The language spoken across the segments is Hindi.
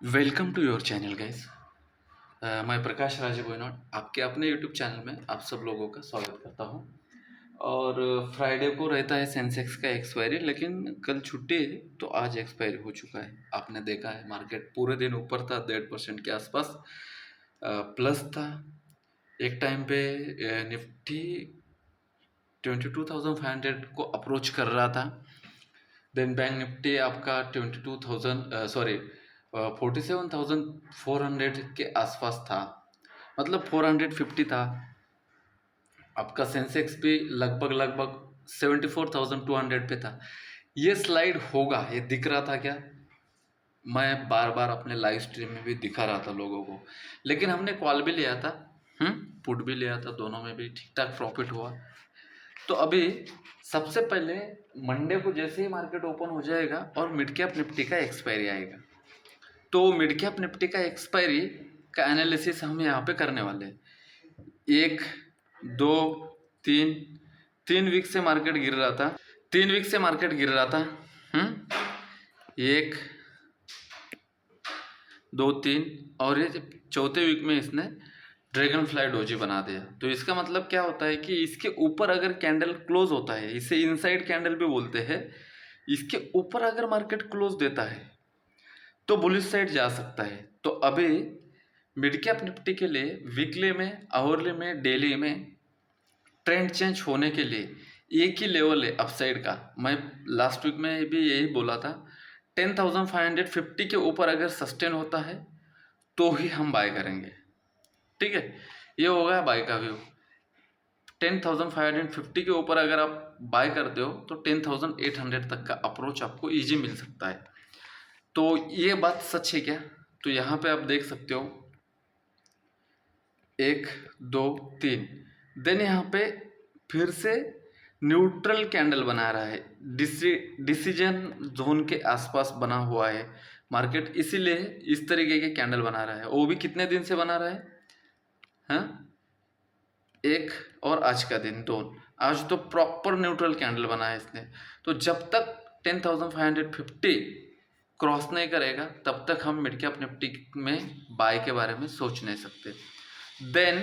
Welcome to your channel guys. मैं प्रकाश राज बोइनोट आपके अपने यूट्यूब चैनल में आप सब लोगों का स्वागत करता हूं। और फ्राइडे को रहता है सेंसेक्स का एक्सपायरी, लेकिन कल छुट्टी है तो आज एक्सपायरी हो चुका है। आपने देखा है मार्केट पूरे दिन ऊपर था, 1.5% के आसपास प्लस था। एक टाइम पे निफ्टी 22,500 को अप्रोच कर रहा था। देन बैंक निफ्टी आपका 47,400 के आसपास था, मतलब 450 था। आपका सेंसेक्स भी लगभग लगभग 74,200 पे था। ये स्लाइड होगा, ये दिख रहा था क्या? मैं बार बार अपने लाइव स्ट्रीम में भी दिखा रहा था लोगों को, लेकिन हमने कॉल भी लिया था, पुट भी लिया था, दोनों में भी ठीक ठाक प्रॉफिट हुआ। तो अभी सबसे पहले मंडे को जैसे ही मार्केट ओपन हो जाएगा और मिड कैप निफ्टी का एक्सपायरी आएगा, तो मिड कैप निफ्टी का एक्सपायरी का एनालिसिस हम यहाँ पे करने वाले हैं। एक, दो, तीन, 3 वीक से मार्केट गिर रहा था, 3 वीक से मार्केट गिर रहा था। एक, दो, तीन, और ये चौथे वीक में इसने ड्रैगन फ्लाई डोजी बना दिया। तो इसका मतलब क्या होता है कि इसके ऊपर अगर कैंडल क्लोज होता है, इसे इनसाइड कैंडल भी बोलते हैं, इसके ऊपर अगर मार्केट क्लोज देता है तो बुलिश साइड जा सकता है। तो अभी मिड कैप निफ्टी के लिए वीकली में, आवरली में, डेली में ट्रेंड चेंज होने के लिए एक ही लेवल है अपसाइड का। मैं लास्ट वीक में भी यही बोला था, 10,550 के ऊपर अगर सस्टेन होता है तो ही हम बाय करेंगे। ठीक है, ये हो गया बाय का व्यू। 10,550 के ऊपर अगर आप बाय करते हो तो 10,800 तक का अप्रोच आपको इजी मिल सकता है। तो ये बात सच है क्या? तो यहाँ पे आप देख सकते हो, एक, दो, तीन, देन यहाँ पे फिर से न्यूट्रल कैंडल बना रहा है, डिसीजन जोन के आसपास बना हुआ है मार्केट, इसीलिए इस तरीके के कैंडल बना रहा है। वो भी कितने दिन से बना रहा है? हाँ, एक और आज का दिन, दोनों। आज तो प्रॉपर न्यूट्रल कैंडल बना है इसने। तो जब तक 10,550 क्रॉस नहीं करेगा तब तक हम मिड कैप निफ्टी में बाय के बारे में सोच नहीं सकते। देन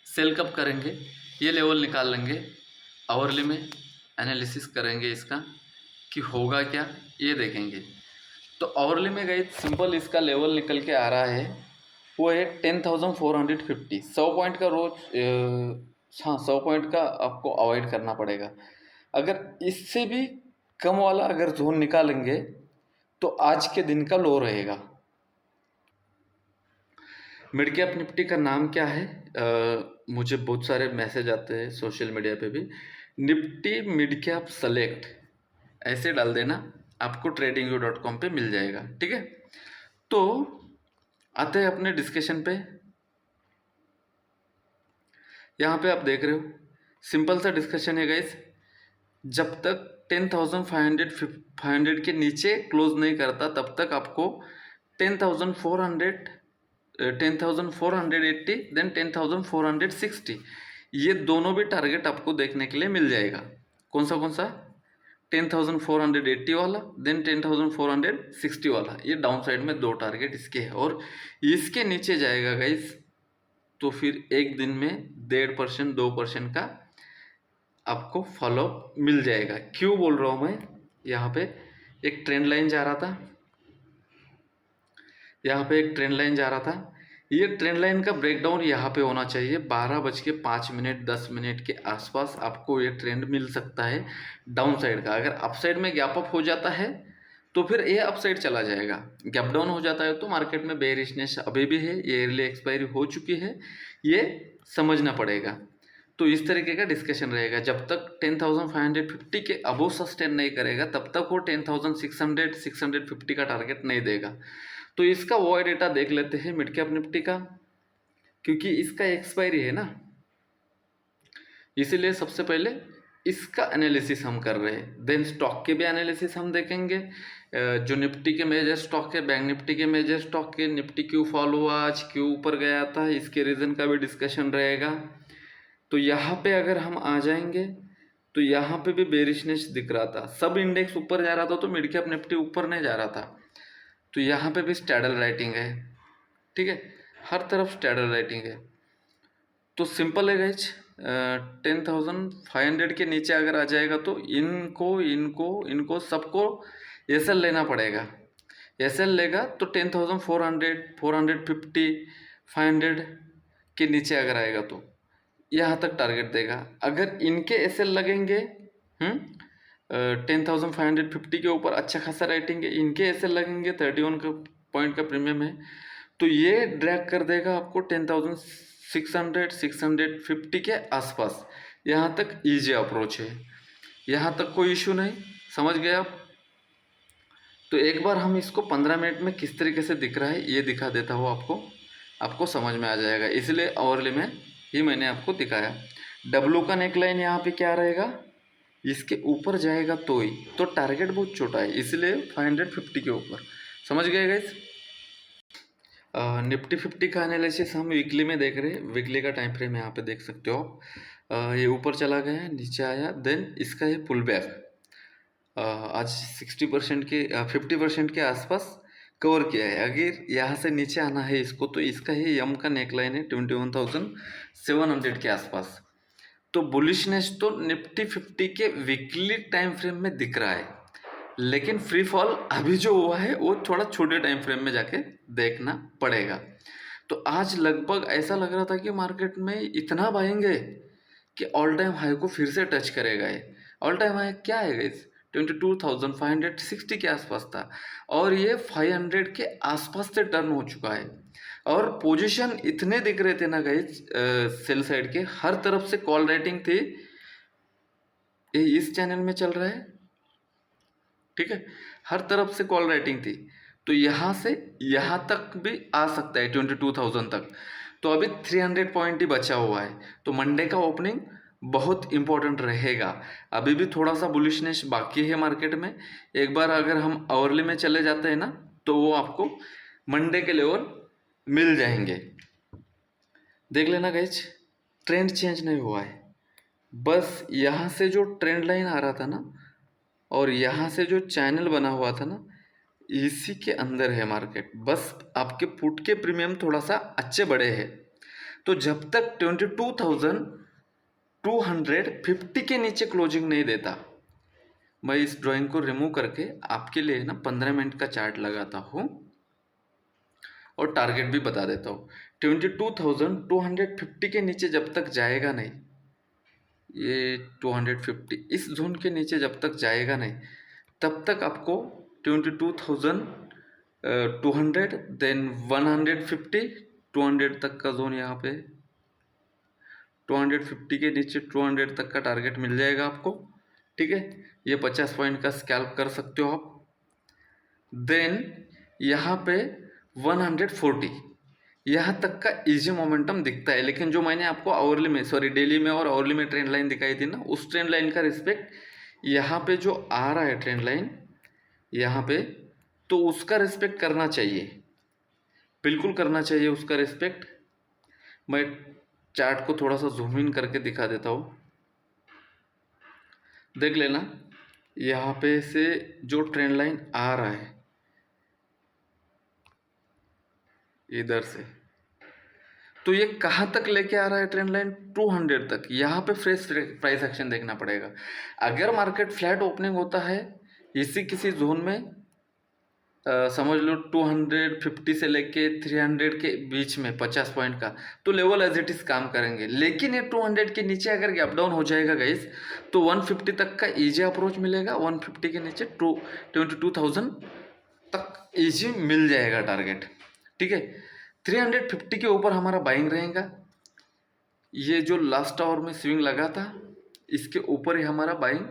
सेल कब करेंगे, ये लेवल निकाल लेंगे, आवरली में एनालिसिस करेंगे इसका कि होगा क्या, ये देखेंगे। तो आवरली में गई सिंपल इसका लेवल निकल के आ रहा है, वो है 10,450। 100 पॉइंट का रोज, हाँ, 100 पॉइंट का आपको अवॉइड करना पड़ेगा। अगर इससे भी कम वाला अगर जोन निकालेंगे तो आज के दिन का लो रहेगा। मिड कैप निफ्टी का नाम क्या है? मुझे बहुत सारे मैसेज आते हैं सोशल मीडिया पे भी, निफ्टी मिड कैप सेलेक्ट ऐसे डाल देना, आपको tradingyou.com पे मिल जाएगा। ठीक है, तो आते हैं अपने डिस्कशन पे। यहाँ पे आप देख रहे हो, सिंपल सा डिस्कशन है गाइस। जब तक 10,500 के नीचे क्लोज नहीं करता तब तक आपको 10,400, 10,480, देन 10,460, ये दोनों भी टारगेट आपको देखने के लिए मिल जाएगा। कौन सा? 10,480 वाला, देन 10,460 वाला। ये डाउन साइड में दो टारगेट इसके हैं, और इसके नीचे जाएगा गाइस तो फिर एक दिन में 1.5%, 2% का आपको फॉलो मिल जाएगा। क्यों बोल रहा हूँ मैं? यहाँ पे एक ट्रेंड लाइन जा रहा था, यहाँ पे एक ट्रेंड लाइन जा रहा था। ये ट्रेंड लाइन का ब्रेकडाउन यहाँ पे होना चाहिए 12:05, 10 मिनट के आसपास आपको ये ट्रेंड मिल सकता है डाउन साइड का। अगर अप साइड में गैप अप हो जाता है तो फिर ये अप साइड चला जाएगा। गैप डाउन हो जाता है तो मार्केट में बेरिशनेस अभी भी है, ये अर्ली एक्सपायरी हो चुकी है, ये समझना पड़ेगा। तो इस तरीके का डिस्कशन रहेगा। जब तक 10,550 के अबोव सस्टेन नहीं करेगा तब तक वो 10,600, 650 का टारगेट नहीं देगा। तो इसका वो डेटा देख लेते हैं मिड कैप निफ्टी का, क्योंकि इसका एक्सपायरी है ना, इसीलिए सबसे पहले इसका एनालिसिस हम कर रहे हैं। देन स्टॉक के भी एनालिसिस हम देखेंगे, जो निफ्टी के मेजर स्टॉक है, बैंक निफ्टी के मेजर स्टॉक है, निफ्टी क्यों फॉल हुआ, आज क्यों ऊपर गया था, इसके रीज़न का भी डिस्कशन रहेगा। तो यहाँ पे अगर हम आ जाएंगे तो यहाँ पे भी बेरिशनेस दिख रहा था, सब इंडेक्स ऊपर जा रहा था तो मिड कैप निफ्टी ऊपर नहीं जा रहा था। तो यहाँ पे भी स्टैडल राइटिंग है, ठीक है, हर तरफ स्टैडल राइटिंग है। तो सिंपल है गाइज, 10,500 के नीचे अगर आ जाएगा तो इनको इनको इनको सबको एसएल लेना पड़ेगा। एसएल लेगा तो 10,400, 450, 500 के नीचे अगर आएगा तो यहाँ तक टारगेट देगा। अगर इनके एसएल लगेंगे 10,550 के ऊपर अच्छा खासा रेटिंग है, इनके एसएल लगेंगे 31 का पॉइंट का प्रीमियम है, तो ये ड्रैग कर देगा आपको 10,600, 650 के आसपास। यहाँ तक इजी अप्रोच है, यहाँ तक कोई इशू नहीं। समझ गए आप? तो एक बार हम इसको 15 मिनट में किस तरीके से दिख रहा है ये दिखा देता हूँ आपको, आपको समझ में आ जाएगा। इसलिए ओवरले में ही मैंने आपको दिखाया। डब्लू का नेक लाइन यहाँ पे क्या रहेगा, इसके ऊपर जाएगा तो ही, तो टारगेट बहुत छोटा है इसलिए 550 के ऊपर। समझ गए गाइस? निफ्टी 50 का एनालिसिस हम वीकली में देख रहे हैं। वीकली का टाइम फ्रेम यहाँ पे देख सकते हो आप। ये ऊपर चला गया, नीचे आया, देन इसका ये पुल बैक आज 60% के 50% के आसपास कवर किया है। अगर यहाँ से नीचे आना है इसको तो इसका ही यम का नेकलाइन है 21,700 के आसपास। तो बुलिशनेस तो निफ्टी 50 के वीकली टाइम फ्रेम में दिख रहा है, लेकिन फ्री फॉल अभी जो हुआ है वो थोड़ा छोटे टाइम फ्रेम में जाके देखना पड़ेगा। तो आज लगभग ऐसा लग रहा था कि मार्केट में इतना बाएंगे कि ऑल टाइम हाई को फिर से टच करेगा। ये ऑल टाइम हाई क्या है गाइस, 22,560 के आसपास था और ये 500 के आसपास से टर्न हो चुका है। और पोजीशन इतने दिख रहे थे ना गाइस, सेल साइड के हर तरफ से कॉल राइटिंग थी। ये इस चैनल में चल रहा है, ठीक है, हर तरफ से कॉल राइटिंग थी। तो यहाँ से यहाँ तक भी आ सकता है 22,000 तक। तो अभी 300 पॉइंट ही बचा हुआ है। तो मंडे का ओपनिंग बहुत इंपॉर्टेंट रहेगा। अभी भी थोड़ा सा बुलिशनेस बाकी है मार्केट में। एक बार अगर हम आवरली में चले जाते हैं ना तो वो आपको मंडे के लेवल मिल जाएंगे। देख लेना गाइज, ट्रेंड चेंज नहीं हुआ है। बस यहाँ से जो ट्रेंड लाइन आ रहा था ना और यहाँ से जो चैनल बना हुआ था ना, इसी के अंदर है मार्केट। बस आपके पुट के प्रीमियम थोड़ा सा अच्छे बड़े हैं। तो जब तक 22,250 के नीचे क्लोजिंग नहीं देता, मैं इस ड्राइंग को रिमूव करके आपके लिए ना 15 मिनट का चार्ट लगाता हूँ और टारगेट भी बता देता हूँ। 22,250 के नीचे जब तक जाएगा नहीं, ये 250 इस जोन के नीचे जब तक जाएगा नहीं, तब तक आपको 22,200 देन 150 200 तक का जोन, यहाँ पे 250 के नीचे 200 तक का टारगेट मिल जाएगा आपको, ठीक है। ये 50 पॉइंट का स्कैल्प कर सकते हो आप। देन यहाँ पे 140 यहाँ तक का इजी मोमेंटम दिखता है। लेकिन जो मैंने आपको आवरली में डेली में और आवरली में ट्रेंड लाइन दिखाई थी ना, उस ट्रेंड लाइन का रिस्पेक्ट यहाँ पे जो आ रहा है ट्रेंड लाइन यहाँ पे, तो उसका रिस्पेक्ट करना चाहिए, बिल्कुल करना चाहिए उसका रिस्पेक्ट। मैं चार्ट को थोड़ा सा जूम इन करके दिखा देता हूँ, देख लेना। यहाँ पे से जो ट्रेंड लाइन आ रहा है इधर से, तो ये कहाँ तक लेके आ रहा है ट्रेंड लाइन, 200 तक। यहाँ पे फ्रेश प्राइस एक्शन देखना पड़ेगा। अगर मार्केट फ्लैट ओपनिंग होता है इसी किसी जोन में, समझ लो 250 से लेके 300 के बीच में 50 पॉइंट का, तो लेवल एज इट इज काम करेंगे। लेकिन ये 200 के नीचे अगर गैप डाउन हो जाएगा गाइस, तो 150 तक का इजी अप्रोच मिलेगा। 150 के नीचे 22,000 तक इजी मिल जाएगा टारगेट, ठीक है। 350 के ऊपर हमारा बाइंग रहेगा। ये जो लास्ट आवर में स्विंग लगा था इसके ऊपर ही हमारा बाइंग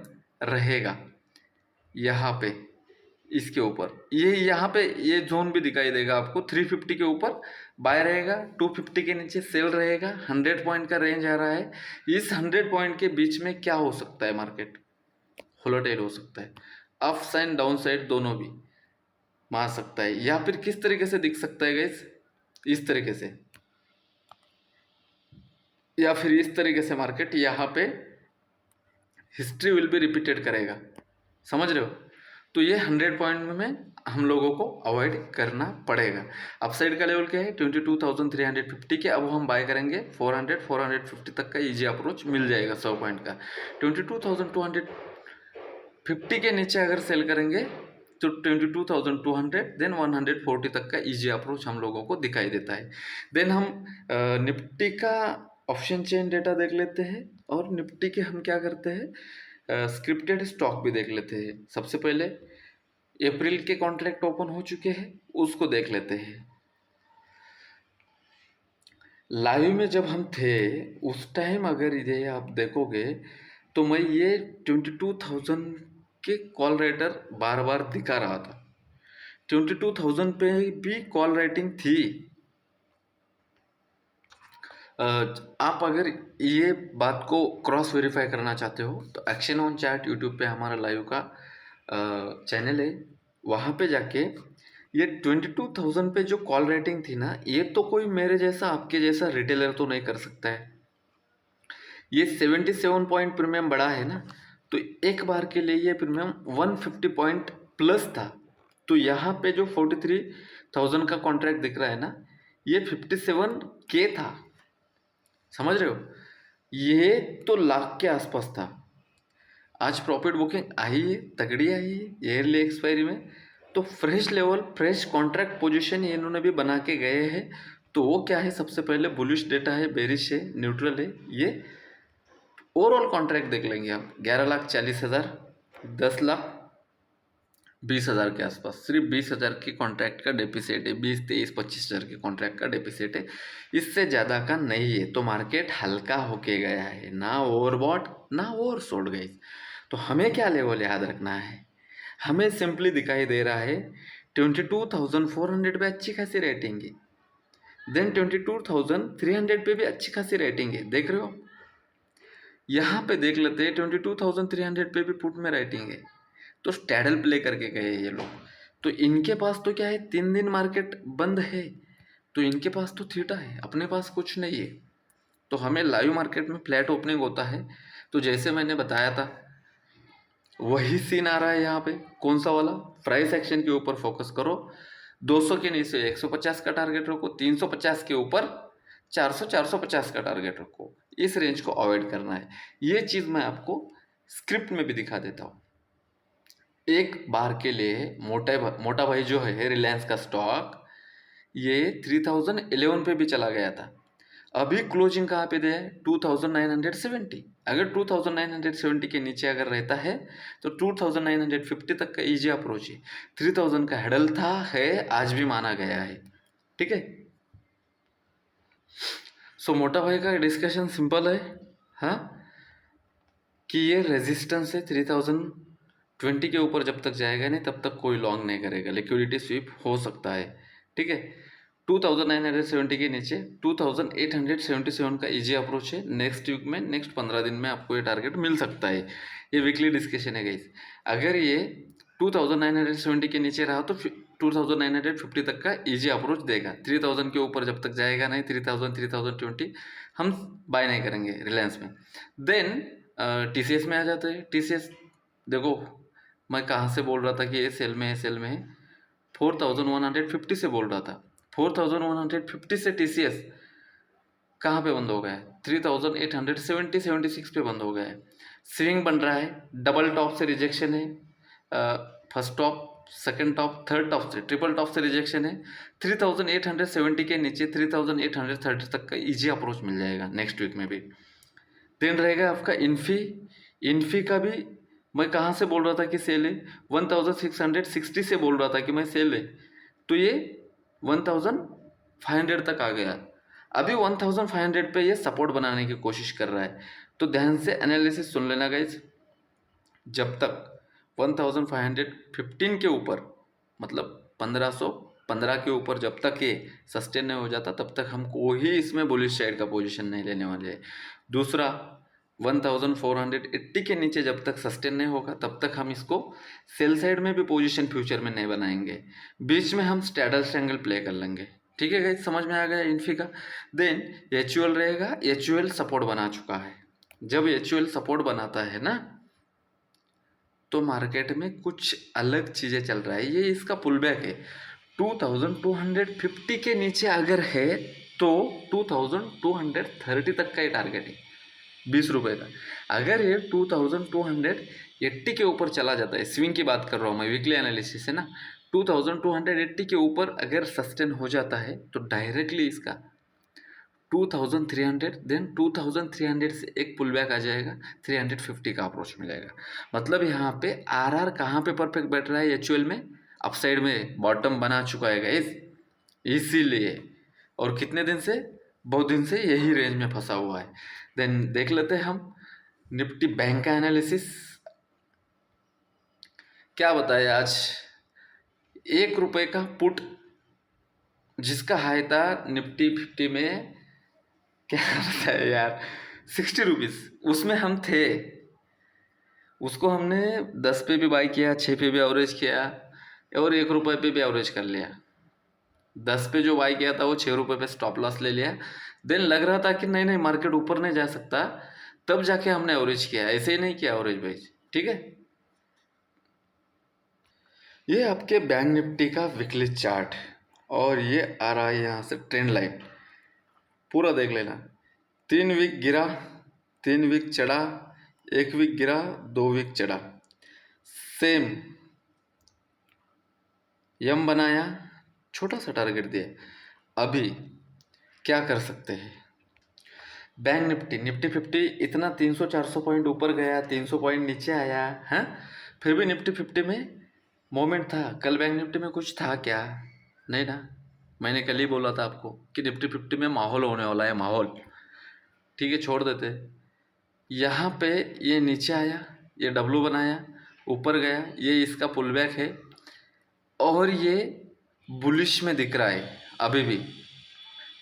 रहेगा। यहाँ पे इसके ऊपर ये यहाँ पे ये जोन भी दिखाई देगा आपको। 350 के ऊपर बाय रहेगा, 250 के नीचे सेल रहेगा। 100 पॉइंट का रेंज आ रहा है। इस 100 पॉइंट के बीच में क्या हो सकता है, मार्केट वोलेटाइल हो सकता है, अप्स एंड डाउन साइड दोनों भी मार सकता है। या फिर किस तरीके से दिख सकता है गाइस, इस तरीके से, या फिर इस तरीके से मार्केट यहाँ पे हिस्ट्री विल बी रिपीटेड करेगा। समझ रहे हो? तो ये 100 पॉइंट में हम लोगों को अवॉइड करना पड़ेगा। अपसाइड का लेवल क्या है 22,350 के, अब हम बाय करेंगे 450 तक का इजी अप्रोच मिल जाएगा 100 पॉइंट का। 22,250 के नीचे अगर सेल करेंगे तो 22,200 देन 140 तक का इजी अप्रोच हम लोगों को दिखाई देता है। देन हम निफ्टी का ऑप्शन चेन डेटा देख लेते हैं और निफ्टी के हम क्या करते हैं स्क्रिप्टेड स्टॉक भी देख लेते हैं। सबसे पहले अप्रैल के कॉन्ट्रैक्ट ओपन हो चुके हैं, उसको देख लेते हैं। लाइव में जब हम थे उस टाइम अगर ये आप देखोगे तो मैं ये 22,000 के कॉल राइटर बार बार दिखा रहा था। 22,000 पे भी कॉल राइटिंग थी। आप अगर ये बात को क्रॉस वेरीफाई करना चाहते हो तो एक्शन ऑन चैट यूट्यूब पे हमारा लाइव का चैनल है, वहाँ पे जाके ये 22,000 पे जो कॉल रेटिंग थी ना, ये तो कोई मेरे जैसा आपके जैसा रिटेलर तो नहीं कर सकता है। ये 77 पॉइंट प्रीमियम बढ़ा है ना, तो एक बार के लिए ये प्रीमियम 150 पॉइंट प्लस था। तो यहाँ पे जो 43,000 का कॉन्ट्रैक्ट दिख रहा है ना, ये 57 के था, समझ रहे हो? ये तो लाख के आसपास था। आज प्रॉफिट बुकिंग आई है, तगड़ी आई है ईयरली एक्सपायरी में, तो fresh level fresh contract position इन्होंने भी बना के गए हैं। तो वो क्या है, सबसे पहले बुलिश डेटा है, बेरिश है, न्यूट्रल है। ये ओवरऑल कॉन्ट्रैक्ट देख लेंगे आप, 11,40,000, 10,20,000 के आसपास, सिर्फ 20,000 की कॉन्ट्रैक्ट का डेपिसिट है, 20, 23, 25,000 के कॉन्ट्रैक्ट का डेपिसिट है, इससे ज़्यादा का नहीं है। तो मार्केट हल्का होके गया है, ना ओवरबॉट ना ओवरसोल्ड गई। तो हमें क्या लेवल याद रखना है, हमें सिंपली दिखाई दे रहा है 22,400 पे अच्छी खासी रेटिंग है, देन 22,300 पे भी अच्छी खासी रेटिंग है, देख रहे हो? यहाँ पे देख लेते हैं 22,300 पे भी पुट में रेटिंग है, तो स्टैडल प्ले करके गए ये लोग। तो इनके पास तो क्या है, 3 दिन मार्केट बंद है, तो इनके पास तो थीटा है, अपने पास कुछ नहीं है। तो हमें लाइव मार्केट में फ्लैट ओपनिंग होता है, तो जैसे मैंने बताया था वही सीन आ रहा है यहाँ पे। कौन सा वाला, प्राइस एक्शन के ऊपर फोकस करो, 200 के नीचे 150 का टारगेट रखो, 350 के ऊपर 400 450 का टारगेट रखो, इस रेंज को अवॉइड करना है। ये चीज़ मैं आपको स्क्रिप्ट में भी दिखा देता हूँ। एक बार के लिए मोटा भाई जो है रिलायंस का स्टॉक, ये 3011 पे भी चला गया था, अभी क्लोजिंग कहाँ पे दिया है 2970। अगर 2970 के नीचे अगर रहता है तो 2950 तक का इजी अप्रोच है। 3000 का हेडल था, है, आज भी माना गया है, ठीक है। सो मोटा भाई का डिस्कशन सिंपल है, हाँ, कि ये रेजिस्टेंस है 3020 के ऊपर जब तक जाएगा नहीं तब तक कोई लॉन्ग नहीं करेगा, लिक्विडिटी स्वीप हो सकता है, ठीक है। 2970 के नीचे 2877 का इजी अप्रोच है। नेक्स्ट वीक में, नेक्स्ट 15 दिन में आपको ये टारगेट मिल सकता है। ये वीकली डिस्कशन है गाइस। अगर ये 2970 के नीचे रहा तो 2950 तक का इजी अप्रोच देगा। 3000 के ऊपर जब तक जाएगा नहीं, 3000 3020 हम बाय नहीं करेंगे रिलायंस में। देन TCS में आ जाते हैं। TCS देखो, मैं कहाँ से बोल रहा था कि ये सेल में है, सेल में है, 4150 से बोल रहा था। 4150 से TCS कहाँ पे बंद हो गया है, 3876 पे बंद हो गया है। स्विंग बन रहा है, डबल टॉप से रिजेक्शन है, first top, second top, third top से, ट्रिपल टॉप से रिजेक्शन है। 3870 के नीचे 3830 तक का इजी अप्रोच मिल जाएगा नेक्स्ट वीक में भी। देन रहेगा आपका इन्फी का भी मैं कहाँ से बोल रहा था कि सेल है, 1660 से बोल रहा था कि मैं सेल है, तो ये 1500 तक आ गया। अभी 1500 पे ये सपोर्ट बनाने की कोशिश कर रहा है। तो ध्यान से एनालिसिस सुन लेना गाइज। जब तक 1515 के ऊपर, मतलब 1515 के ऊपर जब तक ये सस्टेन नहीं हो जाता तब तक हम कोई इसमें बुलिश साइड का पोजीशन नहीं लेने वाले हैं। दूसरा, 1480 के नीचे जब तक सस्टेन नहीं होगा तब तक हम इसको सेल साइड में भी पोजीशन फ्यूचर में नहीं बनाएंगे। बीच में हम स्टैडल ट्रायंगल प्ले कर लेंगे, ठीक है गाइस, समझ में आ गया इन्फी का। देन HUL रहेगा, HUL सपोर्ट बना चुका है। जब HUL सपोर्ट बनाता है ना तो मार्केट में कुछ अलग चीज़ें चल रहा है। ये इसका पुल बैक है। 2250 के नीचे अगर है तो 2230 तक का ये टारगेट है, 20 रुपये का। अगर ये 2280 के ऊपर चला जाता है, स्विंग की बात कर रहा हूँ मैं, वीकली एनालिसिस है ना, 2280 के ऊपर अगर सस्टेन हो जाता है तो डायरेक्टली इसका 2300, देन 2300 से एक पुल बैक आ जाएगा, 350 का अप्रोच मिलेगा। मतलब यहाँ पे आरआर कहाँ पे परफेक्ट बैठ रहा है एक्चुअल में, अपसाइड में बॉटम बना चुका है गाइस, इसीलिए। और कितने दिन से, बहुत दिन से यही रेंज में फंसा हुआ है। देन देख लेते हैं हम निफ्टी बैंक का एनालिसिस। क्या बताया आज, 1 रुपये का पुट जिसका हाई था निफ्टी 50 में, क्या बताया यार, 60 रुपीज़, उसमें हम थे। उसको हमने 10 पे भी बाई किया, 6 पे भी एवरेज किया और 1 रुपये पे भी एवरेज कर लिया। 10 पे जो बाई किया था वो 6 रुपये पे स्टॉप लॉस ले लिया। देन लग रहा था कि नहीं नहीं मार्केट ऊपर नहीं जा सकता, तब जाके हमने एवरेज किया, ऐसे ही नहीं किया एवरेज भाई, ठीक है। ये आपके बैंक निफ्टी का वीकली चार्ट और ये आ रहा है यहाँ से ट्रेंड लाइन, पूरा देख लेना। 3 वीक गिरा, 3 वीक चढ़ा, 1 वीक गिरा, 2 वीक चढ़ा, सेम यम बनाया, छोटा सा टारगेट दिया। अभी क्या कर सकते हैं, बैंक निफ्टी, निफ्टी 50 इतना 300-400 पॉइंट ऊपर गया, 300 पॉइंट नीचे आया है, फिर भी निफ्टी 50 में मोमेंट था। कल बैंक निफ्टी में कुछ था क्या, नहीं ना। मैंने कल ही बोला था आपको कि निफ्टी 50 में माहौल होने वाला है, माहौल, ठीक है, छोड़ देते। यहाँ पे ये नीचे आया, ये डब्लू बनाया, ऊपर गया, ये इसका पुल बैक है और ये बुलिश में दिख रहा है अभी भी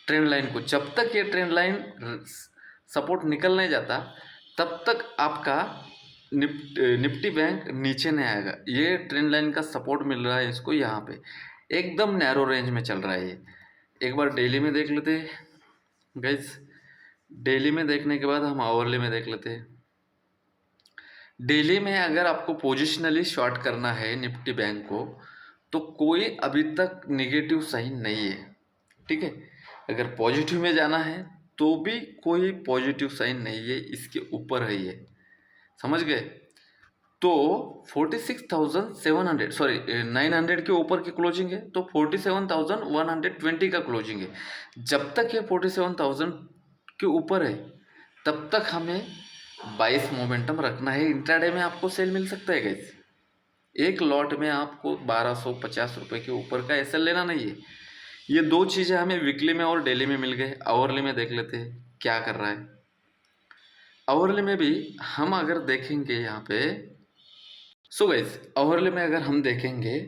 ट्रेंड लाइन को। जब तक ये ट्रेंड लाइन सपोर्ट निकल नहीं जाता तब तक आपका निफ्टी बैंक नीचे नहीं आएगा। ये ट्रेंड लाइन का सपोर्ट मिल रहा है इसको, यहाँ पे एकदम नैरो रेंज में चल रहा है ये। एक बार डेली में देख लेते हैं गाइस, डेली में देखने के बाद हम आवरली में देख लेते हैं। डेली में अगर आपको पोजिशनली शॉर्ट करना है निफ्टी बैंक को तो कोई अभी तक नेगेटिव साइन नहीं है, ठीक है। अगर पॉजिटिव में जाना है तो भी कोई पॉजिटिव साइन नहीं है, इसके ऊपर है ये, समझ गए। तो 46,700 सॉरी 900 के ऊपर की क्लोजिंग है तो 47,120 का क्लोजिंग है। जब तक ये 47,000 के ऊपर है तब तक हमें 22 मोमेंटम रखना है। इंट्राडे में आपको सेल मिल सकता है गाइस, एक लॉट में आपको 1250 रुपये के ऊपर का एसएल लेना नहीं है। ये दो चीज़ें हमें वीकली में और डेली में मिल गए। आवरली में देख लेते हैं क्या कर रहा है। आवरली में भी हम अगर देखेंगे यहाँ पे, सो गाइस आवरली में अगर हम देखेंगे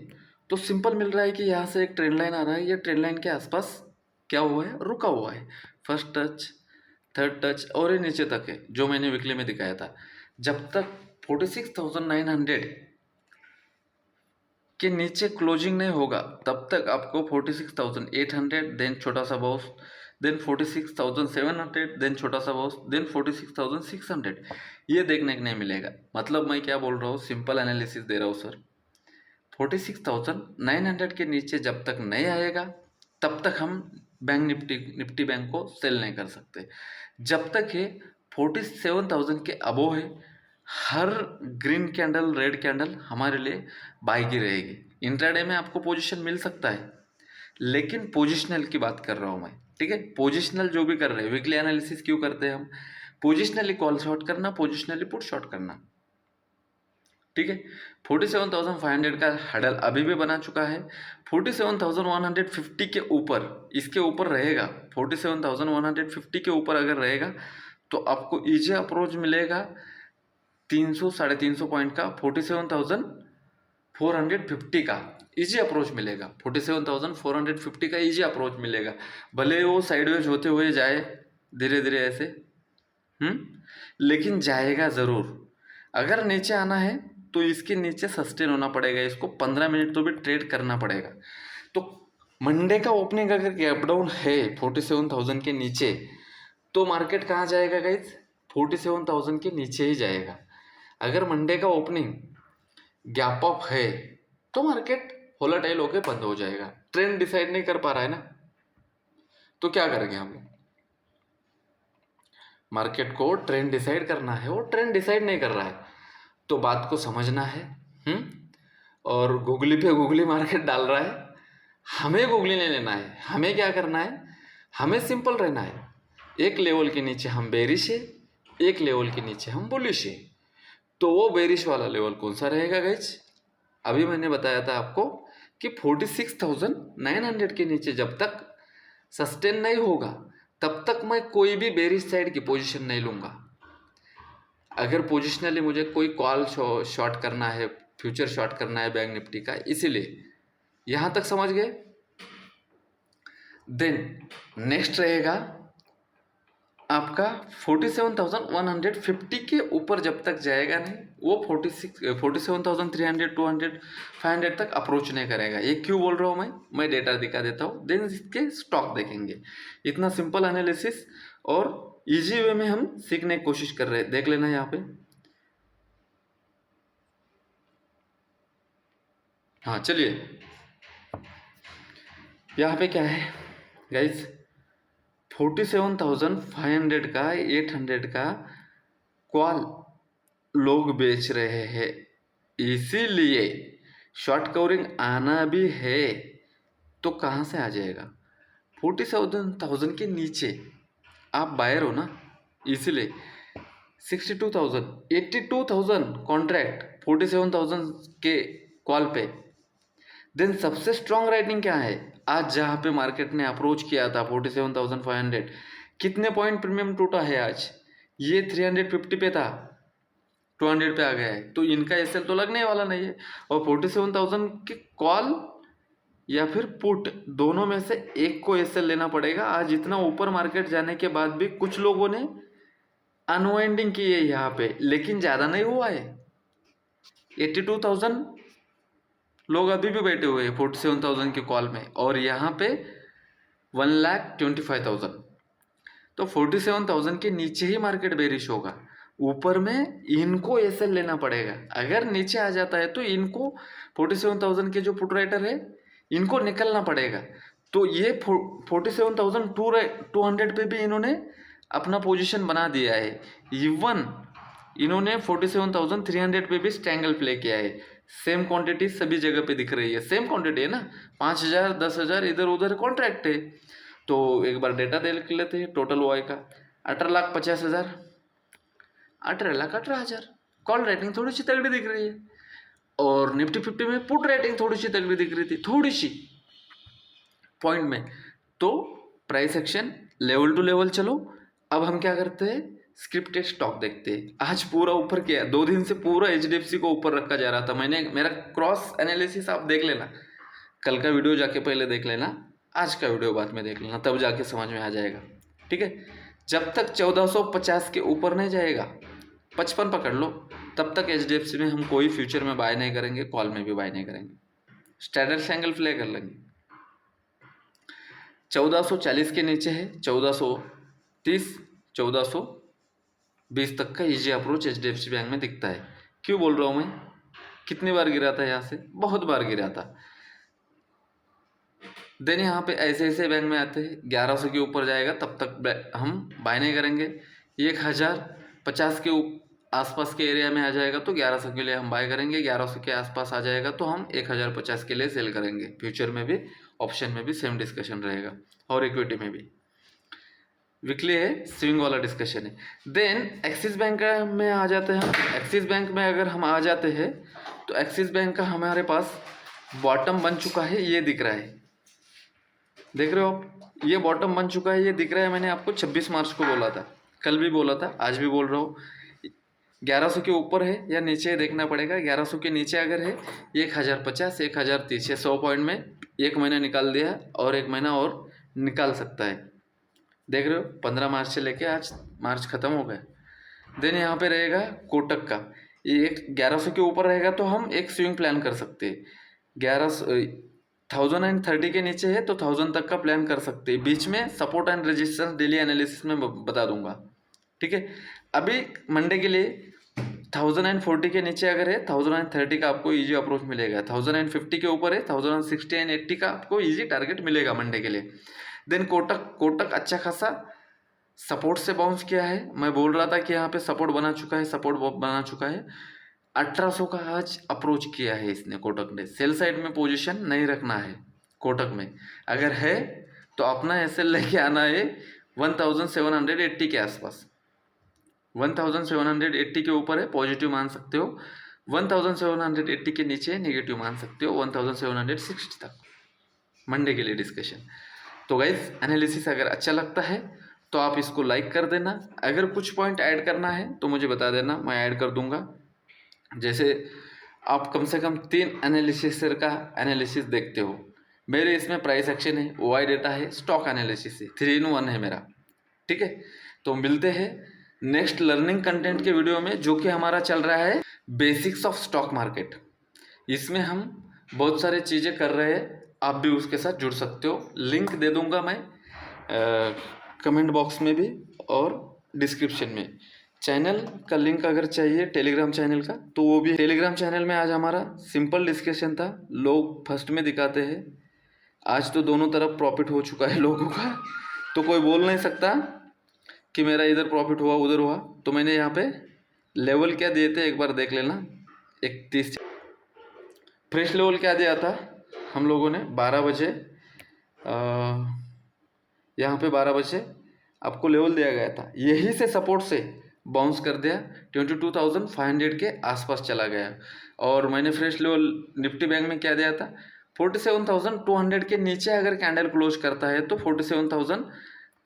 तो सिंपल मिल रहा है कि यहाँ से एक ट्रेंड लाइन आ रहा है, ये ट्रेंड लाइन के आसपास क्या हुआ है, रुका हुआ है। फर्स्ट टच, थर्ड टच और ये नीचे तक है जो मैंने वीकली में दिखाया था। जब तक 46,900 के नीचे क्लोजिंग नहीं होगा तब तक आपको 46,800, देन छोटा सा बाउंस, देन 46,700, देन छोटा सा बाउंस, देन 46,600, ये देखने को नहीं मिलेगा। मतलब मैं क्या बोल रहा हूँ, सिंपल एनालिसिस दे रहा हूँ सर। 46,900 के नीचे जब तक नहीं आएगा तब तक हम बैंक निफ्टी बैंक को सेल नहीं कर सकते। जब तक ये 47,000 के अबो है, हर ग्रीन कैंडल, रेड कैंडल हमारे लिए बाई की रहेगी। इंट्राडे में आपको पोजीशन मिल सकता है, लेकिन पोजिशनल की बात कर रहा हूँ मैं, ठीक है। पोजिशनल जो भी कर रहे हैं, वीकली एनालिसिस क्यों करते हैं हम, पोजिशनली कॉल शॉर्ट करना, पोजिशनली पुट शॉर्ट करना, ठीक है। 47,500 का हडल अभी भी बना चुका है। 47,150 के ऊपर, इसके ऊपर रहेगा, 47,150 के ऊपर अगर रहेगा तो आपको ईजी अप्रोच मिलेगा 300-350 पॉइंट का, 47,450 का इजी अप्रोच मिलेगा, 47,450 का इजी अप्रोच मिलेगा। भले वो साइडवेज होते हुए जाए धीरे धीरे ऐसे, लेकिन जाएगा ज़रूर। अगर नीचे आना है तो इसके नीचे सस्टेन होना पड़ेगा, इसको 15 मिनट तो भी ट्रेड करना पड़ेगा। तो मंडे का ओपनिंग अगर गैप डाउन है 47,000 के नीचे तो मार्केट कहाँ जाएगा गाइज, 47,000 के नीचे ही जाएगा। अगर मंडे का ओपनिंग गैप अप है तो मार्केट वोलेटाइल होके बंद हो जाएगा। ट्रेंड डिसाइड नहीं कर पा रहा है ना, तो क्या करेंगे हम लोग? मार्केट को ट्रेंड डिसाइड करना है, वो ट्रेंड डिसाइड नहीं कर रहा है, तो बात को समझना है। और गूगली पे गूगली मार्केट डाल रहा है, हमें गूगली नहीं लेना है। हमें क्या करना है? हमें सिंपल रहना है। एक लेवल के नीचे हम बेरिश है, एक लेवल के नीचे हम बुलिश है। तो वो बेरिश वाला लेवल कौन सा रहेगा गाइज? अभी मैंने बताया था आपको कि 46,900 के नीचे जब तक सस्टेन नहीं होगा तब तक मैं कोई भी बेरिश साइड की पोजीशन नहीं लूँगा। अगर पोजिशनली मुझे कोई कॉल शॉर्ट करना है, फ्यूचर शॉर्ट करना है बैंक निफ्टी का, इसीलिए यहाँ तक समझ गए। देन नेक्स्ट रहेगा आपका 47,150 के ऊपर जब तक जाएगा नहीं, वो 47,300, 200, 500 तक अप्रोच नहीं करेगा। ये क्यों बोल रहा हूँ मैं डेटा दिखा देता हूँ, देन इसके स्टॉक देखेंगे। इतना सिंपल एनालिसिस और इजी वे में हम सीखने की कोशिश कर रहे हैं। देख लेना यहाँ पे। हाँ चलिए, यहाँ पे क्या है गाइज, 47,500 का 800 का कॉल लोग बेच रहे हैं, इसीलिए शॉर्ट कवरिंग आना भी है। तो कहाँ से आ जाएगा? 47,000 के नीचे आप बायर हो ना, इसलिए 62,000, 82,000 कॉन्ट्रैक्ट 47,000 के कॉल पे। देन सबसे स्ट्रॉन्ग राइटिंग क्या है? आज जहाँ पे मार्केट ने अप्रोच किया था 47,500, कितने पॉइंट प्रीमियम टूटा है आज? ये 350 पे था, 200 पे आ गया है, तो इनका एसएल तो लगने वाला नहीं है। और 47,000 के कॉल या फिर पुट, दोनों में से एक को एसएल लेना पड़ेगा। आज इतना ऊपर मार्केट जाने के बाद भी कुछ लोगों ने अनवाइंडिंग की है यहाँ पे, लेकिन ज़्यादा नहीं हुआ है। 82,000 लोग अभी भी बैठे हुए हैं 47,000 के कॉल में, और यहाँ पे 1,25,000। तो 47,000 के नीचे ही मार्केट बेरिश होगा, ऊपर में इनको एसएल लेना पड़ेगा। अगर नीचे आ जाता है तो इनको 47,000 के जो पुट राइटर है इनको निकलना पड़ेगा। तो ये 47,200 पे भी इन्होंने अपना पोजीशन बना दिया है। इवन इन्होंने 47,300 पे भी स्ट्रैंगल प्ले किया है। सेम क्वांटिटी सभी जगह पे दिख रही है, सेम क्वांटिटी है ना, 5,000 10,000 इधर उधर कॉन्ट्रैक्ट है। तो एक बार डेटा देख लेते हैं टोटल वाई का। 18,50,000, 18,18,000 कॉल रेटिंग थोड़ी सी तगड़ी दिख रही है, और निफ्टी 50 में पुट रेटिंग थोड़ी सी तगड़ी दिख रही थी, थोड़ी सी पॉइंट में। तो price action level to level. चलो अब हम क्या करते हैं, स्क्रिप्टेड स्टॉक देखते हैं। आज पूरा ऊपर किया, 2 दिन से पूरा HDFC को ऊपर रखा जा रहा था। मैंने मेरा क्रॉस एनालिसिस आप देख लेना, कल का वीडियो जाके पहले देख लेना, आज का वीडियो बाद में देख लेना, तब जाके समझ में आ जाएगा। ठीक है, जब तक 1450 के ऊपर नहीं जाएगा, 55 पकड़ लो, तब तक HDFC में हम कोई फ्यूचर में बाय नहीं करेंगे, कॉल में भी बाय नहीं करेंगे, स्टैंडर्ड एंगल प्ले कर लेंगे। 1440 के नीचे है 1430, 1420 तक का इजी अप्रोच HDFC बैंक में दिखता है। क्यों बोल रहा हूँ मैं? कितनी बार गिरा था यहाँ से? बहुत बार गिरा था। देन यहाँ पे ऐसे ऐसे बैंक में आते हैं, 1100 के ऊपर जाएगा तब तक हम बाय नहीं करेंगे। 1050 के आसपास के एरिया में आ जाएगा तो 1100 के लिए हम बाय करेंगे, 1100 के आसपास आ जाएगा तो हम 1050 के लिए सेल करेंगे। फ्यूचर में भी, ऑप्शन में भी सेम डिस्कशन रहेगा, और इक्विटी में भी। वीकली है, स्विंग वाला डिस्कशन है। देन एक्सिस बैंक में आ जाते हैं हम। एक्सिस बैंक में अगर हम आ जाते हैं तो एक्सिस बैंक का हमारे पास बॉटम बन चुका है, ये दिख रहा है, देख रहे हो आप, ये बॉटम बन चुका है, ये दिख रहा है। मैंने आपको 26 मार्च को बोला था, कल भी बोला था, आज भी बोल रहा हूँ। 1100 के ऊपर है या नीचे है देखना पड़ेगा। 1100 के नीचे अगर है 1050, 1030, 100 पॉइंट में एक महीना निकाल दिया, और एक महीना और निकाल सकता है। देख रहे हो, 15 मार्च से लेके आज मार्च खत्म हो गया। देन यहाँ पे रहेगा कोटक का, ये 1100 के ऊपर रहेगा तो हम एक स्विंग प्लान कर सकते हैं। 1030 के नीचे है तो 1000 तक का प्लान कर सकते हैं। बीच में support and resistance daily analysis में बता दूंगा। ठीक है, अभी मंडे के लिए 1040 के नीचे अगर है 1030 का आपको इजी अप्रोच मिलेगा, 1050 के ऊपर है 1060 एंड 80 का आपको इजी टारगेट मिलेगा मंडे के लिए। देन कोटक अच्छा खासा सपोर्ट से बाउंस किया है। मैं बोल रहा था कि यहाँ पे सपोर्ट बना चुका है, सपोर्ट बना चुका है। 1800 का आज अप्रोच किया है इसने, कोटक ने। सेल साइड में पोजीशन नहीं रखना है कोटक में, अगर है तो अपना एसएल लेके आना है 1780 के आसपास। 1780 के ऊपर है पॉजिटिव मान सकते हो, 1780 के नीचे नेगेटिव मान सकते हो 1760 तक मंडे के लिए डिस्कशन। तो गाइज एनालिसिस अगर अच्छा लगता है तो आप इसको लाइक कर देना। अगर कुछ पॉइंट ऐड करना है तो मुझे बता देना, मैं ऐड कर दूंगा। जैसे आप कम से कम 3 एनालिसिस का एनालिसिस देखते हो, मेरे इसमें प्राइस एक्शन है, ओआई डेटा है, स्टॉक एनालिसिस है, 3 in 1 है मेरा। ठीक है, तो मिलते हैं नेक्स्ट लर्निंग कंटेंट के वीडियो में, जो कि हमारा चल रहा है बेसिक्स ऑफ स्टॉक मार्केट। इसमें हम बहुत सारी चीज़ें कर रहे हैं, आप भी उसके साथ जुड़ सकते हो। लिंक दे दूंगा मैं कमेंट बॉक्स में भी और डिस्क्रिप्शन में। चैनल का लिंक अगर चाहिए टेलीग्राम चैनल का तो वो भी। टेलीग्राम चैनल में आज हमारा सिंपल डिस्कशन था, लोग फर्स्ट में दिखाते हैं। आज तो दोनों तरफ प्रॉफिट हो चुका है लोगों का, तो कोई बोल नहीं सकता कि मेरा इधर प्रॉफिट हुआ उधर हुआ। तो मैंने यहाँ पे लेवल क्या दिए थे एक बार देख लेना। 31 फ्रेश लेवल क्या दिया था हम लोगों ने 12 बजे, यहाँ पे 12 बजे आपको लेवल दिया गया था, यही से सपोर्ट से बाउंस कर दिया 22,500 के आसपास चला गया। और मैंने फ्रेश लेवल निफ्टी बैंक में क्या दिया था 47,200 के नीचे अगर कैंडल क्लोज करता है तो 47,000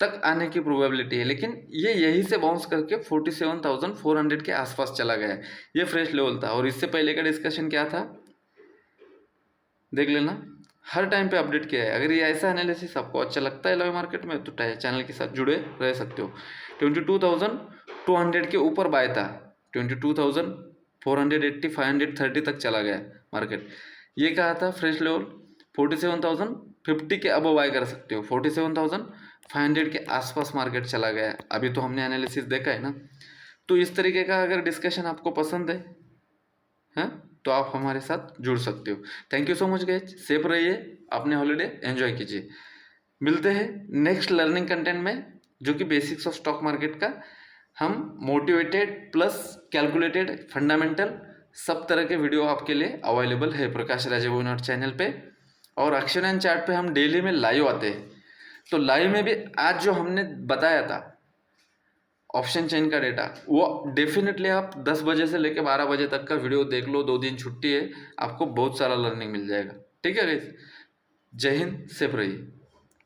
तक आने की प्रोबेबिलिटी है, लेकिन ये यही से बाउंस करके 47,400 के आसपास चला गया। ये फ्रेश लेवल था। और इससे पहले का डिस्कशन क्या था देख लेना, हर टाइम पे अपडेट किया है। अगर ये ऐसा एनालिसिस आपको अच्छा लगता है लाइव मार्केट में तो चैनल के साथ जुड़े रह सकते हो। 22,200 के ऊपर बाय था, 22,480 530 तक चला गया मार्केट। ये कहा था फ्रेश लेवल 47,050 के अब बाय कर सकते हो, 47,500 के आसपास मार्केट चला गया। अभी तो हमने एनालिसिस देखा है ना। तो इस तरीके का अगर डिस्कशन आपको पसंद है हाँ तो आप हमारे साथ जुड़ सकते हो। Thank you so much guys, safe रहिए, अपने हॉलीडे एंजॉय कीजिए। मिलते हैं नेक्स्ट लर्निंग कंटेंट में, जो कि बेसिक्स ऑफ स्टॉक मार्केट का हम मोटिवेटेड प्लस कैलकुलेटेड फंडामेंटल सब तरह के वीडियो आपके लिए अवेलेबल है प्रकाश राजभवन चैनल पे। और एक्शन एंड चार्ट पे हम डेली में लाइव आते हैं। तो लाइव में भी आज जो हमने बताया था ऑप्शन चेन का डेटा, वो डेफिनेटली आप 10 बजे से लेकर 12 बजे तक का वीडियो देख लो। 2 दिन छुट्टी है, आपको बहुत सारा लर्निंग मिल जाएगा। ठीक है गाइस, जय हिंद, सेफ रहिए।